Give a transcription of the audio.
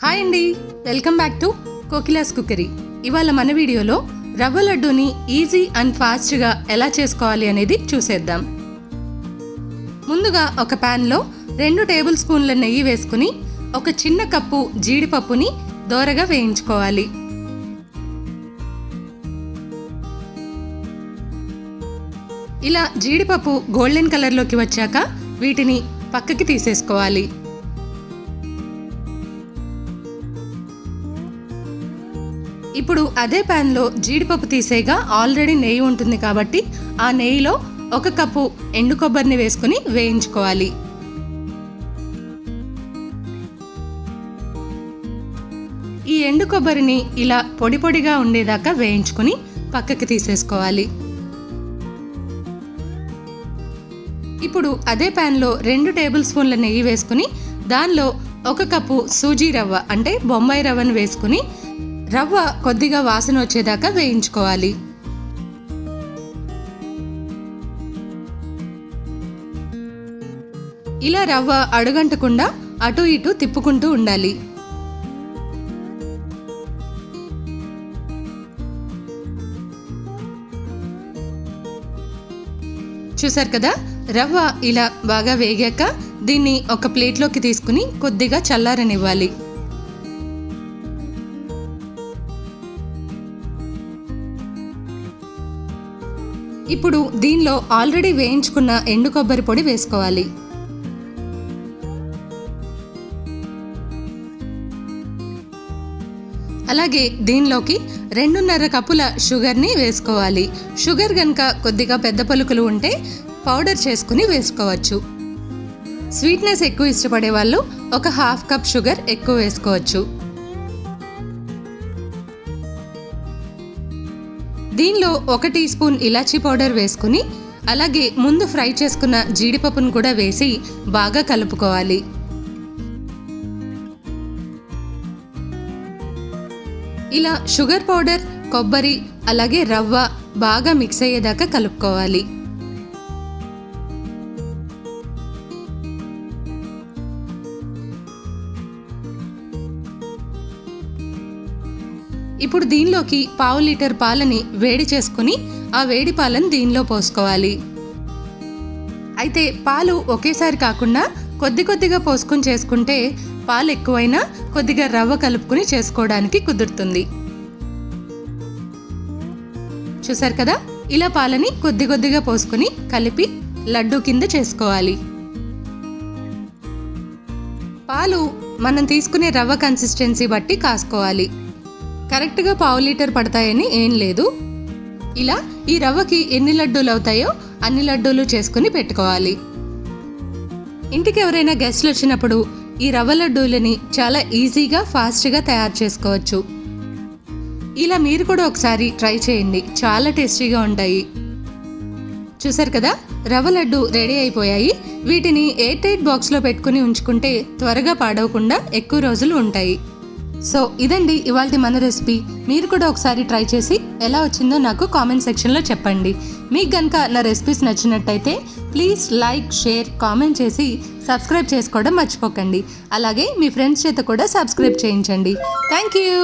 Hi అండి, welcome back to కోకిలాస్ cookery. ఇవాళ మన వీడియోలో రవ్వ లడ్డూని ఈజీ అండ్ ఫాస్ట్గా ఎలా చేసుకోవాలి అనేది చూసేద్దాం. ముందుగా ఒక ప్యాన్లో 2 టేబుల్ స్పూన్ల నెయ్యి వేసుకుని ఒక చిన్న కప్పు జీడిపప్పుని దోరగా వేయించుకోవాలి. ఇలా జీడిపప్పు గోల్డెన్ కలర్లోకి వచ్చాక వీటిని పక్కకి తీసేసుకోవాలి. ఇప్పుడు అదే ప్యాన్లో జీడిపప్పు తీసేగా ఆల్రెడీ నెయ్యి ఉంటుంది కాబట్టి ఆ నెయ్యిలో 1 కప్పు ఎండు కొబ్బరిని వేసుకుని వేయించుకోవాలి. ఈ ఎండు కొబ్బరిని ఇలా పొడి పొడిగా ఉండేదాకా వేయించుకుని పక్కకి తీసేసుకోవాలి. ఇప్పుడు అదే ప్యాన్లో 2 టేబుల్ స్పూన్ల నెయ్యి వేసుకుని దానిలో 1 కప్పు సూజీ రవ్వ అంటే బొంబాయి రవ్వను వేసుకుని రవ్వ కొద్దిగా వాసన వచ్చేదాకా వేయించుకోవాలి. ఇలా రవ్వ అడుగంటకుండా అటు ఇటు తిప్పుకుంటూ ఉండాలి. చూసారు కదా, రవ్వ ఇలా బాగా వేగాక దీన్ని ఒక ప్లేట్లోకి తీసుకుని కొద్దిగా చల్లారనివ్వాలి. ఇప్పుడు దీనిలో ఆల్రెడీ వేయించుకున్న ఎండు కొబ్బరి పొడి వేసుకోవాలి. అలాగే దీనిలోకి 2.5 కప్పుల షుగర్ని వేసుకోవాలి. షుగర్ కనుక కొద్దిగా పెద్ద పలుకులు ఉంటే పౌడర్ చేసుకుని వేసుకోవచ్చు. స్వీట్నెస్ ఎక్కువ ఇష్టపడే వాళ్ళు ఒక 1/2 కప్ షుగర్ ఎక్కువ వేసుకోవచ్చు. దీనిలో 1 టీ స్పూన్ ఇలాచీ పౌడర్ వేసుకుని అలాగే ముందు ఫ్రై చేసుకున్న జీడిపప్పును కూడా వేసి బాగా కలుపుకోవాలి. ఇలా షుగర్ పౌడర్, కొబ్బరి అలాగే రవ్వ బాగా మిక్స్ అయ్యేదాకా కలుపుకోవాలి. ఇప్పుడు దీనిలోకి 1/2 లీటర్ పాలని వేడి చేసుకుని ఆ వేడి పాలను దీనిలో పోసుకోవాలి. అయితే పాలు ఒకేసారి కాకుండా కొద్ది కొద్దిగా పోసుకుని చేసుకుంటే పాలు ఎక్కువైనా కొద్దిగా రవ్వ కలుపుకుని చేసుకోవడానికి కుదురుతుంది. చూసారు కదా, ఇలా పాలని కొద్ది కొద్దిగా పోసుకుని కలిపి లడ్డు కింద చేసుకోవాలి. పాలు మనం తీసుకునే రవ్వ కన్సిస్టెన్సీ బట్టి కాసుకోవాలి. కరెక్ట్గా 1/2 లీటర్ పడతాయని ఏం లేదు. ఇలా ఈ రవ్వకి ఎన్ని లడ్డూలు అవుతాయో అన్ని లడ్డూలు చేసుకుని పెట్టుకోవాలి. ఇంటికి ఎవరైనా గెస్ట్లు వచ్చినప్పుడు ఈ రవ్వ లడ్డూలని చాలా ఈజీగా ఫాస్ట్గా తయారు చేసుకోవచ్చు. ఇలా మీరు కూడా ఒకసారి ట్రై చేయండి, చాలా టేస్టీగా ఉంటాయి. చూసారు కదా, రవ్వ లడ్డు రెడీ అయిపోయాయి. వీటిని ఎయిర్ టైట్ బాక్స్లో పెట్టుకుని ఉంచుకుంటే త్వరగా పాడవకుండా ఎక్కువ రోజులు ఉంటాయి. సో ఇదండి ఇవాల్టి మన రెసిపీ. మీరు కూడా ఒకసారి ట్రై చేసి ఎలా వచ్చిందో నాకు కామెంట్ సెక్షన్లో చెప్పండి. మీకు కనుక నా రెసిపీస్ నచ్చినట్టయితే ప్లీజ్ లైక్, షేర్, కామెంట్ చేసి సబ్స్క్రైబ్ చేసుకోవడం మర్చిపోకండి. అలాగే మీ ఫ్రెండ్స్ చేత కూడా సబ్స్క్రైబ్ చేయించండి. Thank you.